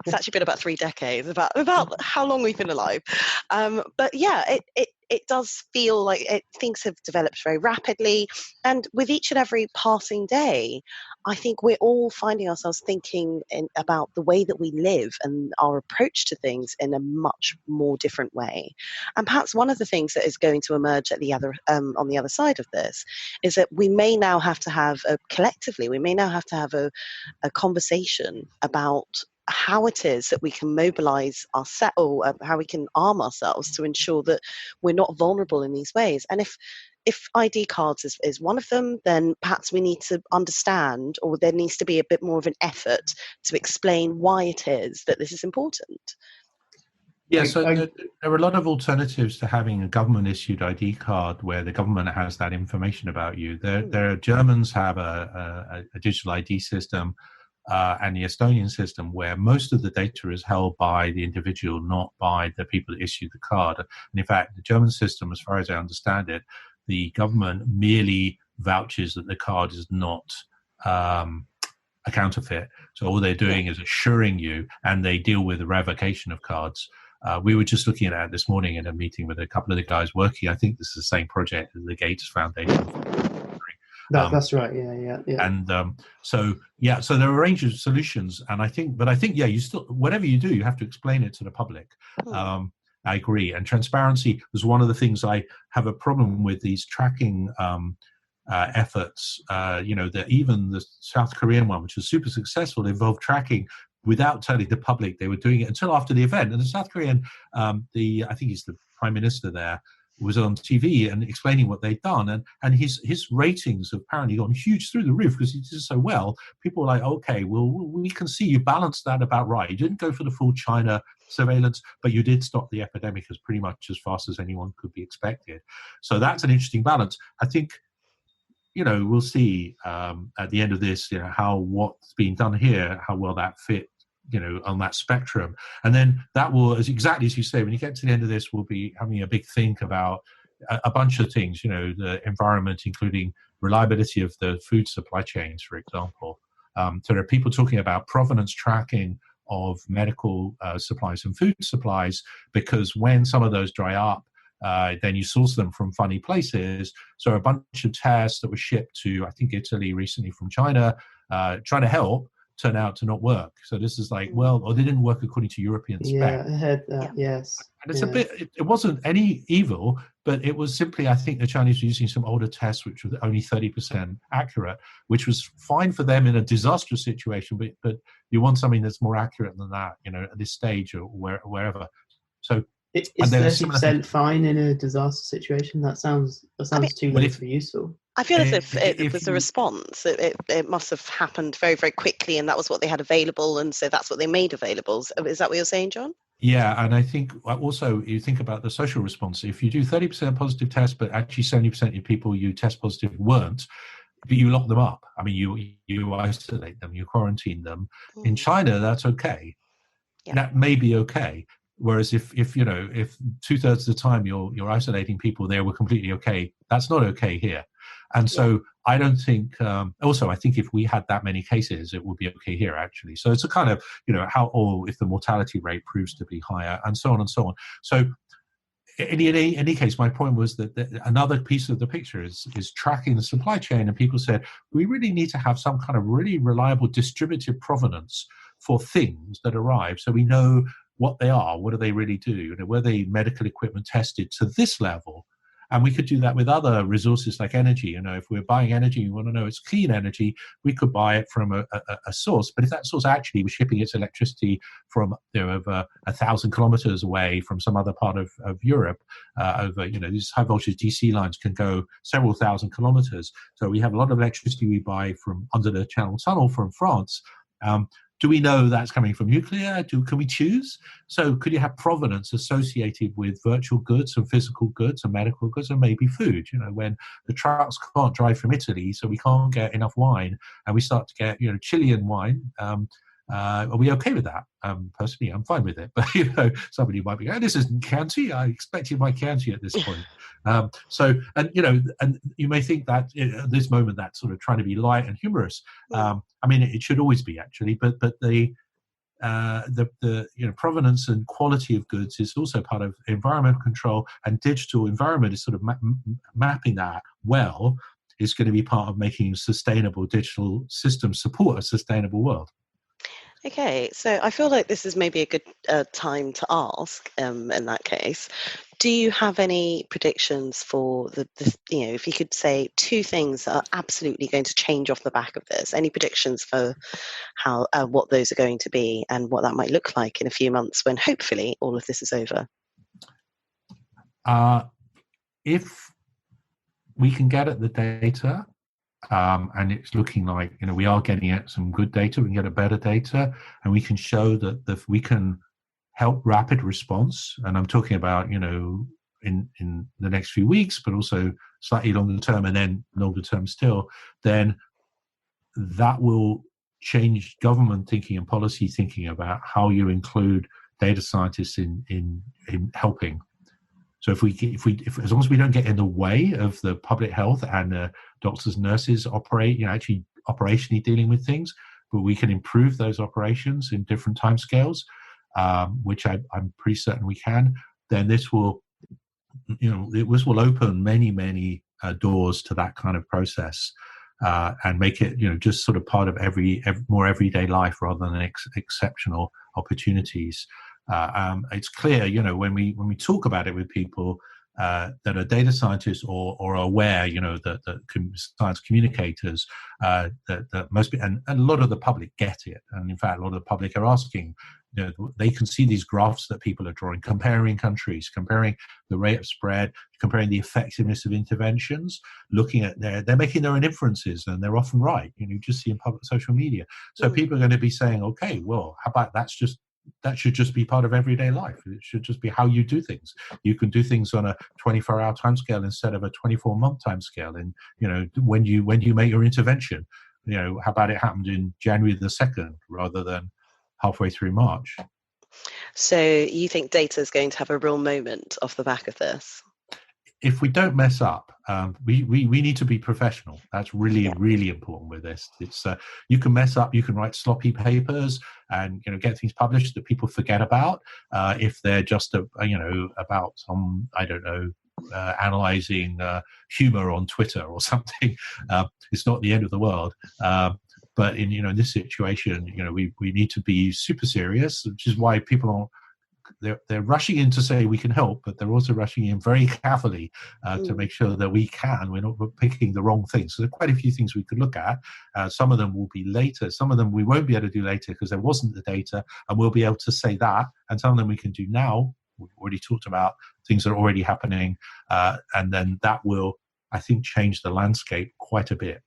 It's actually been about 3 decades. About how long we've been alive. But yeah, it does feel like things have developed very rapidly, and with each and every passing day, I think we're all finding ourselves thinking about the way that we live and our approach to things in a much more different way. And perhaps one of the things that is going to emerge on the other side of this is that we may now have to have a conversation about how it is that we can mobilize how we can arm ourselves to ensure that we're not vulnerable in these ways. And if ID cards is one of them, then perhaps we need to understand, or there needs to be a bit more of an effort to explain why it is that this is important. Yeah, so there are a lot of alternatives to having a government-issued ID card where the government has that information about you. Germans have a digital ID system, and the Estonian system, where most of the data is held by the individual, not by the people that issue the card. And in fact, the German system, as far as I understand it, the government merely vouches that the card is not a counterfeit. So all they're doing is assuring you, and they deal with the revocation of cards. We were just looking at that this morning in a meeting with a couple of the guys working. I think this is the same project as the Gates Foundation. That's right. Yeah. And so there are a range of solutions, and I think, you still, whatever you do, you have to explain it to the public. I agree, and transparency was one of the things I have a problem with these tracking efforts. Even the South Korean one, which was super successful, involved tracking without telling the public they were doing it until after the event. And the South Korean, I think he's the prime minister there, was on TV and explaining what they'd done, and his ratings have apparently gone huge through the roof because he did so well. People were like, okay, well, we can see you balanced that about right. You didn't go for the full China surveillance, but you did stop the epidemic as pretty much as fast as anyone could be expected. So that's an interesting balance. I think, we'll see at the end of this, how what's being done here, how well that fit, on that spectrum. And then that will, exactly as you say, when you get to the end of this, we'll be having a big think about a bunch of things, the environment, including reliability of the food supply chains, for example. So there are people talking about provenance tracking of medical supplies and food supplies, because when some of those dry up, then you source them from funny places. So a bunch of tests that were shipped to, I think, Italy recently from China, trying to help, turn out to not work. So this is like, or they didn't work according to European spec. Yeah, I heard that, yes. And it's a bit, it wasn't any evil, but it was simply, I think the Chinese were using some older tests, which were only 30% accurate, which was fine for them in a disastrous situation, but you want something that's more accurate than that, at this stage or wherever. So is 30% fine in a disaster situation? That sounds too low to be useful. I feel as if it was a response. It must have happened very, very quickly, and that was what they had available, and so that's what they made available. Is that what you're saying, John? Yeah, and I think also you think about the social response. If you do 30% positive tests, but actually 70% of people you test positive weren't, but you lock them up. I mean, you isolate them, you quarantine them. In China, that's okay. Yeah. That may be okay. Whereas if 2/3 of the time you're isolating people, they were completely okay. That's not okay here. And so I don't think, also I think if we had that many cases, it would be okay here actually. So it's a kind of, or if the mortality rate proves to be higher, and so on and so on. So in any case, my point was that another piece of the picture is tracking the supply chain. And people said, we really need to have some kind of really reliable distributed provenance for things that arrive, so we know what they are, what do they really do, were they medical equipment tested to this level? And we could do that with other resources like energy. If we're buying energy, we want to know it's clean energy, we could buy it from a source. But if that source actually was shipping its electricity from over 1,000 kilometers away from some other part of Europe, these high voltage DC lines can go several thousand kilometers. So we have a lot of electricity we buy from under the Channel Tunnel from France. do we know that's coming from nuclear? Can we choose? So could you have provenance associated with virtual goods and physical goods and medical goods and maybe food? When the trucks can't drive from Italy, so we can't get enough wine, and we start to get Chilean wine. Are we okay with that? Personally, I'm fine with it. But somebody might be going, "This isn't Chianti. I expected my Chianti at this point." And you may think that at this moment that's sort of trying to be light and humorous. It should always be actually, but the provenance and quality of goods is also part of environmental control, and digital environment is sort of mapping that well. Is going to be part of making sustainable digital systems support a sustainable world. Okay, so I feel like this is maybe a good time to ask. In that case, do you have any predictions for the if you could say two things that are absolutely going to change off the back of this? Any predictions for how what those are going to be and what that might look like in a few months when hopefully all of this is over? If we can get at the data. And it's looking like we are getting at some good data. We can get a better data, and we can show that we can help rapid response. And I'm talking about in the next few weeks, but also slightly longer term, and then longer term still. Then that will change government thinking and policy thinking about how you include data scientists in helping. So if as long as we don't get in the way of the public health and doctors, nurses operate, actually operationally dealing with things, but we can improve those operations in different timescales, which I'm pretty certain we can. Then this will, open many doors to that kind of process, and make it, just sort of part of every more everyday life rather than exceptional opportunities. It's clear, when we talk about it with people that are data scientists or are aware, that science communicators, that most and a lot of the public get it, and in fact, a lot of the public are asking. They can see these graphs that people are drawing, comparing countries, comparing the rate of spread, comparing the effectiveness of interventions, looking at they're making their own inferences, and they're often right. You just see in public social media. So people are going to be saying, okay, well, how about that should just be part of everyday life. It should just be how you do things. You can do things on a 24-hour timescale instead of a 24-month timescale. And when you make your intervention, how about it happened in January the 2nd rather than halfway through March? So you think data is going to have a real moment off the back of this? If we don't mess up, we need to be professional. That's really important with this. It's you can mess up, you can write sloppy papers, and get things published that people forget about. If they're just about some analyzing humor on Twitter or something, it's not the end of the world. But in this situation, we need to be super serious, which is why people aren't. They're rushing in to say we can help, but they're also rushing in very carefully to make sure that we're not picking the wrong things. So there are quite a few things we could look at. Some of them will be later. Some of them we won't be able to do later because there wasn't the data, and we'll be able to say that. And some of them we can do now. We've already talked about things that are already happening, and then that will, I think, change the landscape quite a bit.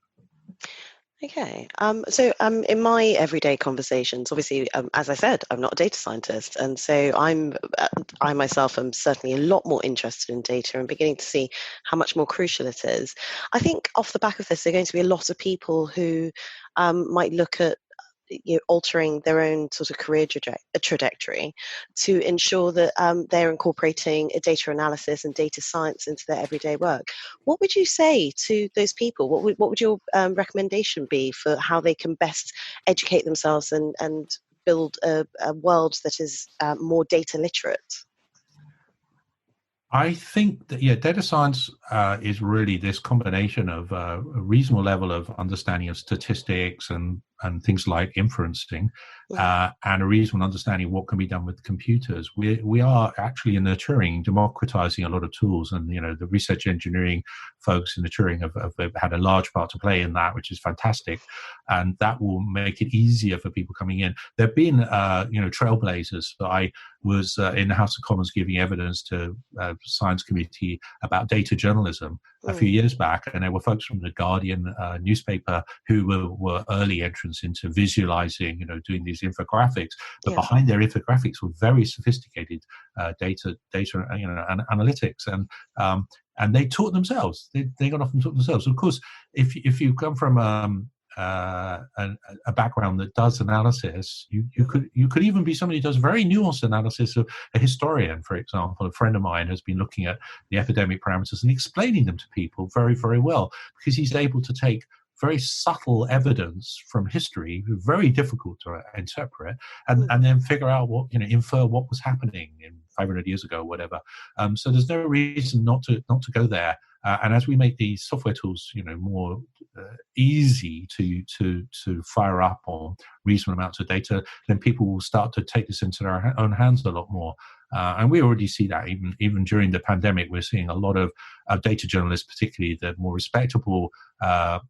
Okay. So in my everyday conversations, obviously, as I said, I'm not a data scientist. And so I myself am certainly a lot more interested in data and beginning to see how much more crucial it is. I think off the back of this, there are going to be a lot of people who might look at altering their own sort of career trajectory to ensure that they're incorporating a data analysis and data science into their everyday work. What would you say to those people? What would your recommendation be for how they can best educate themselves and build a world that is more data literate? I think that, data science is really this combination of a reasonable level of understanding of statistics and things like inferencing, and a reasonable understanding of what can be done with computers. We are actually in the Turing democratizing a lot of tools, and the research engineering folks in the Turing have had a large part to play in that, which is fantastic, and that will make it easier for people coming in. There have been trailblazers. So was in the House of Commons giving evidence to Science Committee about data journalism a few years back, and there were folks from the Guardian newspaper who were early entrants into visualizing, doing these infographics. But behind their infographics were very sophisticated data, and analytics, and they taught themselves. They got off and taught themselves. Of course, if you come from a background that does analysis, you could even be somebody who does very nuanced analysis. Of a historian, for example. A friend of mine has been looking at the epidemic parameters and explaining them to people very, very well, because he's able to take very subtle evidence from history, very difficult to interpret, and then figure out infer what was happening in 500 years ago or whatever. So there's no reason not to go there. And as we make these software tools, more easy to fire up on reasonable amounts of data, then people will start to take this into their own hands a lot more. And we already see that even during the pandemic. We're seeing a lot of data journalists, particularly the more respectable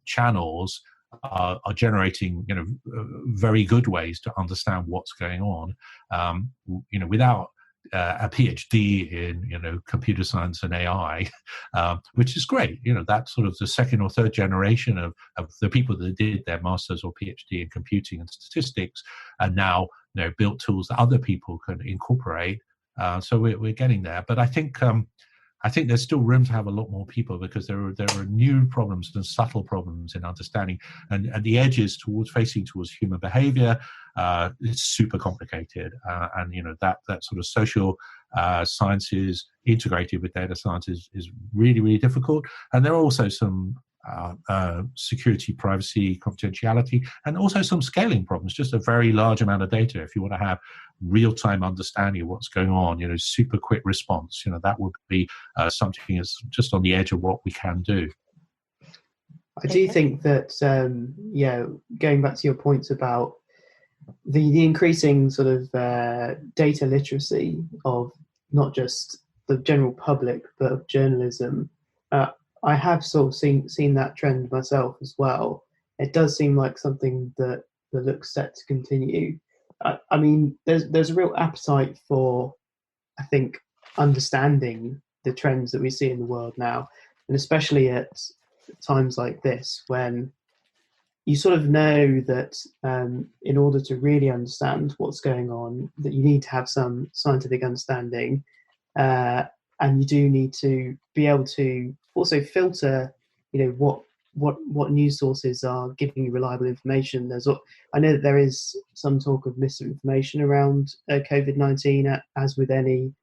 channels, are generating very good ways to understand what's going on, without a PhD in computer science and AI, which is great. That's sort of the second or third generation of the people that did their masters or PhD in computing and statistics, and now built tools that other people can incorporate. So we're getting there, but I think there's still room to have a lot more people, because there are new problems and subtle problems in understanding, and at the edges facing towards human behavior. It's super complicated, and that sort of social sciences integrated with data science is really, really difficult. And there are also some security, privacy, confidentiality, and also some scaling problems. Just a very large amount of data. If you want to have real-time understanding of what's going on, super quick response, that would be something that's just on the edge of what we can do. I do think that, going back to your points about the increasing sort of data literacy of not just the general public, but of journalism, I have sort of seen that trend myself as well. It does seem like something that looks set to continue. I mean, there's a real appetite for, I think, understanding the trends that we see in the world now, and especially at times like this, when you sort of know that in order to really understand what's going on, that you need to have some scientific understanding, and you do need to be able to also filter, what news sources are giving you reliable information. I know that there is some talk of misinformation around COVID-19, as with any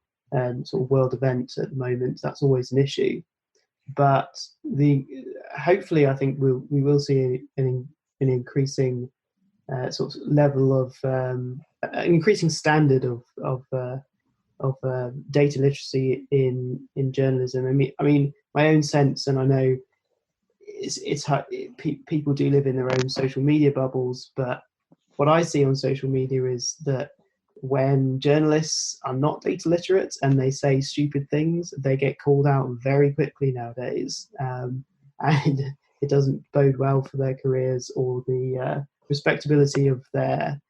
sort of world event at the moment. That's always an issue. But hopefully, I think we will see an increasing sort of level of an increasing standard of data literacy in journalism. I mean, my own sense, and I know it's how people do live in their own social media bubbles, but what I see on social media is that when journalists are not data literate and they say stupid things, they get called out very quickly nowadays, and it doesn't bode well for their careers or the respectability of their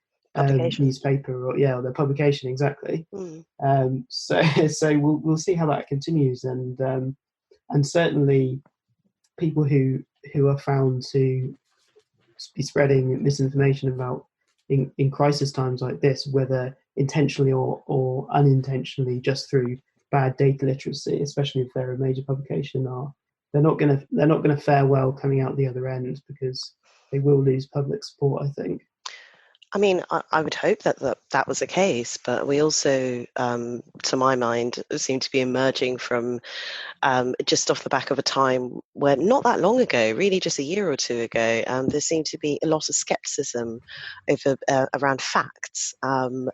newspaper or their publication. Exactly. So we'll see how that continues, and certainly people who are found to be spreading misinformation about in crisis times like this, whether intentionally or unintentionally, just through bad data literacy, especially if they're a major publication, they're not going to fare well coming out the other end, because they will lose public support, I think. I mean, I would hope that was the case, but we also, to my mind, seem to be emerging from just off the back of a time where not that long ago, really just a year or two ago, there seemed to be a lot of skepticism around facts, and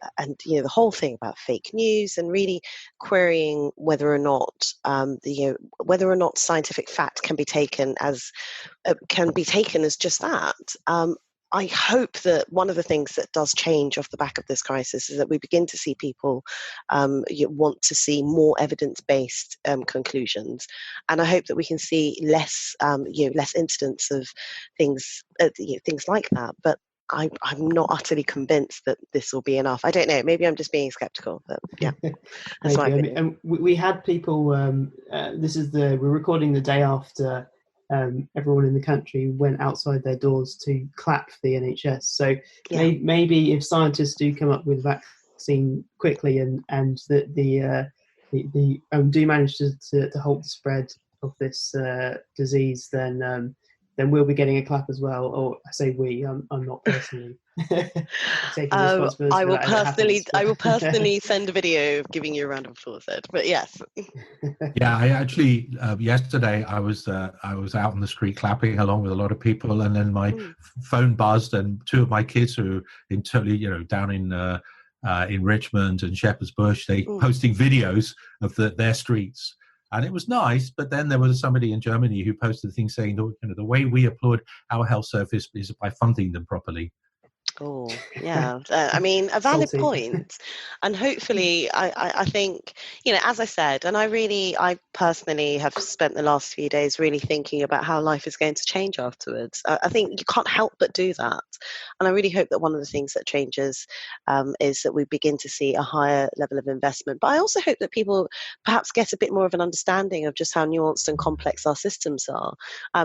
the whole thing about fake news, and really querying whether or not scientific fact can be taken as just that. I hope that one of the things that does change off the back of this crisis is that we begin to see people want to see more evidence-based conclusions, and I hope that we can see less incidents of things like that. But I'm not utterly convinced that this will be enough. I don't know. Maybe I'm just being skeptical, but yeah, that's my opinion. And we had people. We're recording the day after everyone in the country went outside their doors to clap for the NHS. So maybe if scientists do come up with a vaccine quickly and do manage to halt the spread of this disease, then we'll be getting a clap as well. Or I say we, I'm not personally taking responsibility. I will personally send a video of giving you a round of applause, Ed. But yes. Yeah, I actually yesterday I was out on the street clapping along with a lot of people, and then my phone buzzed, and two of my kids who down in Richmond and Shepherd's Bush, they posting videos of their streets. And it was nice, but then there was somebody in Germany who posted a thing saying, the way we applaud our health service is by funding them properly. Oh, yeah. I mean, a valid point. And hopefully, I think, as I said, and I personally have spent the last few days really thinking about how life is going to change afterwards. I think you can't help but do that. And I really hope that one of the things that changes is that we begin to see a higher level of investment. But I also hope that people perhaps get a bit more of an understanding of just how nuanced and complex our systems are.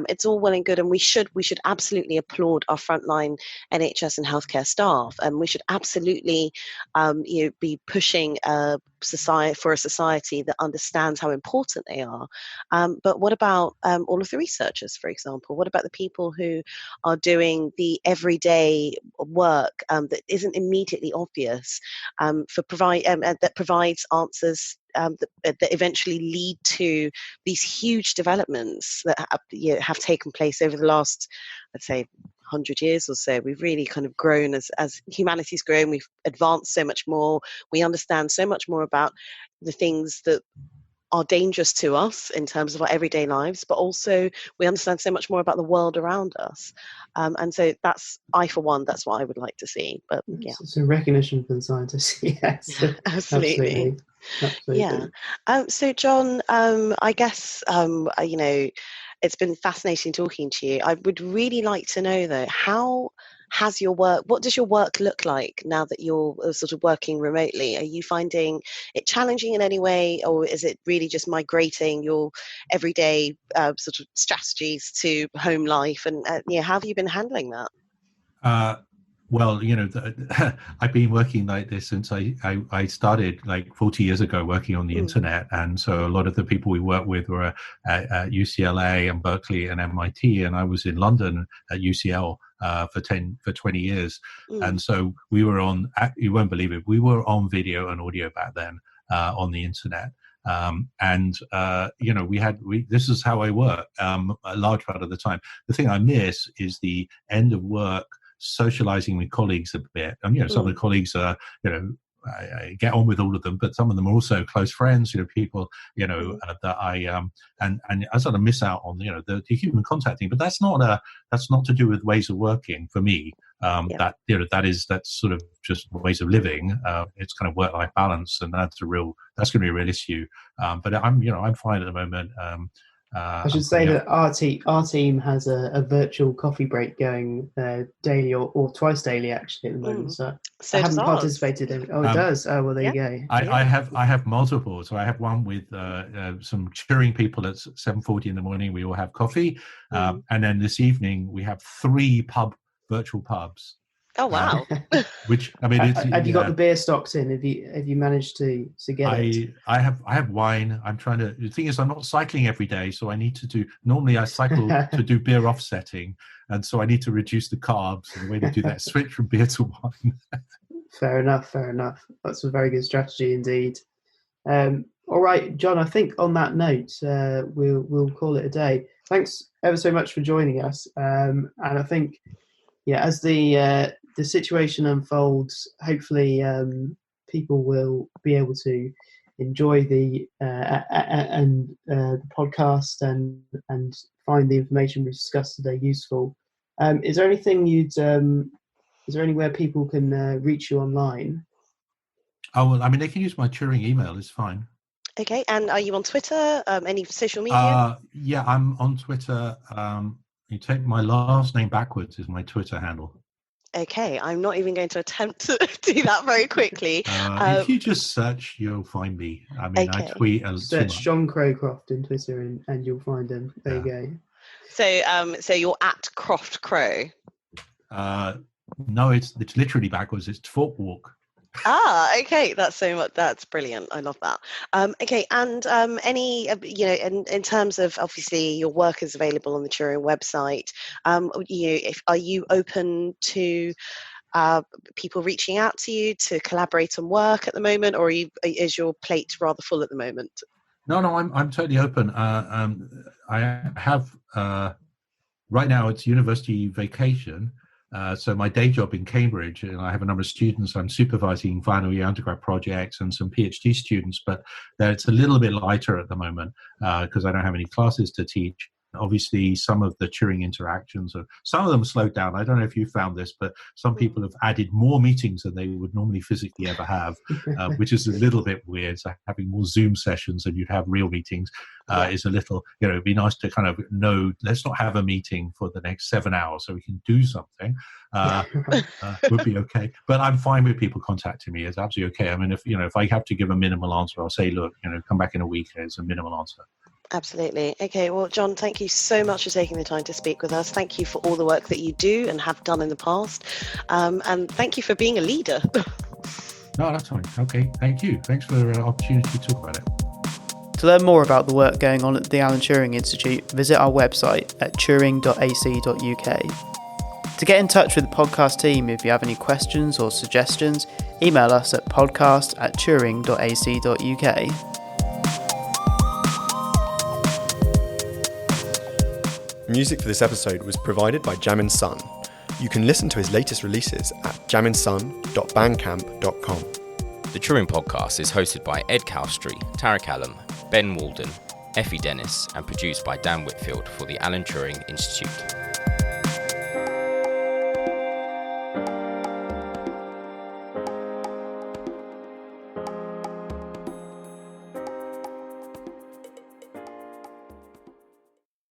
It's all well and good, and we should absolutely applaud our frontline NHS and healthcare staff, and we should absolutely be pushing a society that understands how important they are. But what about all of the researchers, for example? What about the people who are doing the everyday work that isn't immediately obvious, that provides answers that eventually lead to these huge developments that have taken place over the last, let's say, 100 years or so? We've really kind of grown as humanity's grown. We've advanced so much more. We understand so much more about the things that are dangerous to us in terms of our everyday lives, but also we understand so much more about the world around us. And so that's what I would like to see. But yeah, it's a recognition from scientists. Yes, yeah, absolutely. Yeah. So John, I guess it's been fascinating talking to you. I would really like to know, though, what does your work look like now that you're sort of working remotely? Are you finding it challenging in any way, or is it really just migrating your everyday sort of strategies to home life? And how have you been handling that? Well, I've been working like this since I started like 40 years ago working on the internet. And so a lot of the people we worked with were at UCLA and Berkeley and MIT. And I was in London at UCL for 20 years. And so we were on, you won't believe it, we were on video and audio back then on the internet. This is how I work a large part of the time. The thing I miss is the end of work socializing with colleagues a bit. And some of the colleagues are I get on with all of them, but some of them are also close friends, people that I and I sort of miss out on the human contacting. But that's not to do with ways of working for me. That's sort of just ways of living. It's kind of work-life balance, and that's going to be a real issue. But I'm fine at the moment. I should say that our team has a virtual coffee break going daily or twice daily actually at the moment. So I haven't participated in it. Oh, it does. Oh, well, there you go. I have multiple. So I have one with some Turing people at 7:40 in the morning. We all have coffee, and then this evening we have 3 virtual pubs. Oh wow! Which I mean, have you got the beer stocks in? Have you managed to get it? I have wine. I'm trying to. The thing is, I'm not cycling every day, so I need to do. Normally, I cycle to do beer offsetting, and so I need to reduce the carbs. And the way to do that is switch from beer to wine. Fair enough. That's a very good strategy indeed. All right, John. I think on that note, we'll call it a day. Thanks ever so much for joining us. And I think, as the situation unfolds, hopefully people will be able to enjoy the podcast and find the information we discussed today useful. Is there anything is there anywhere people can reach you online? Oh, well, I mean, they can use my Turing email. It's fine. Okay, and are you on Twitter? Any social media? Yeah, I'm on Twitter. You take my last name backwards is my Twitter handle. Okay, I'm not even going to attempt to do that very quickly. If you just search, you'll find me. I mean, I Okay. tweet too Search much. John Crowcroft in Twitter and you'll find him. There you go. So you're at Croft Crow. No, it's literally backwards. It's Fork Walk. Okay, that's brilliant. I love that. Okay, and any in terms of, obviously your work is available on the Turing website. Are you open to people reaching out to you to collaborate on work at the moment, or is your plate rather full at the moment? No, I'm totally open. I have right now it's university vacation. So my day job in Cambridge, and I have a number of students. I'm supervising final year undergrad projects and some PhD students, but it's a little bit lighter at the moment because I don't have any classes to teach. Obviously, some of the Turing interactions, some of them slowed down. I don't know if you found this, but some people have added more meetings than they would normally physically ever have, which is a little bit weird. So having more Zoom sessions than you'd have real meetings is a little, it'd be nice to kind of know, let's not have a meeting for the next 7 hours so we can do something. Would be okay. But I'm fine with people contacting me. It's absolutely okay. I mean, if I have to give a minimal answer, I'll say, look, come back in a week. It's a minimal answer. Absolutely. Okay, well, John, thank you so much for taking the time to speak with us. Thank you for all the work that you do and have done in the past. And thank you for being a leader. No, that's fine. Okay, thank you. Thanks for the opportunity to talk about it. To learn more about the work going on at the Alan Turing Institute, visit our website at turing.ac.uk. To get in touch with the podcast team if you have any questions or suggestions, email us at podcast@turing.ac.uk. Music for this episode was provided by Jamin Sun. You can listen to his latest releases at jaminsun.bandcamp.com. The Turing Podcast is hosted by Ed Cowstry, Tara Callum, Ben Walden, Effie Dennis, and produced by Dan Whitfield for the Alan Turing Institute.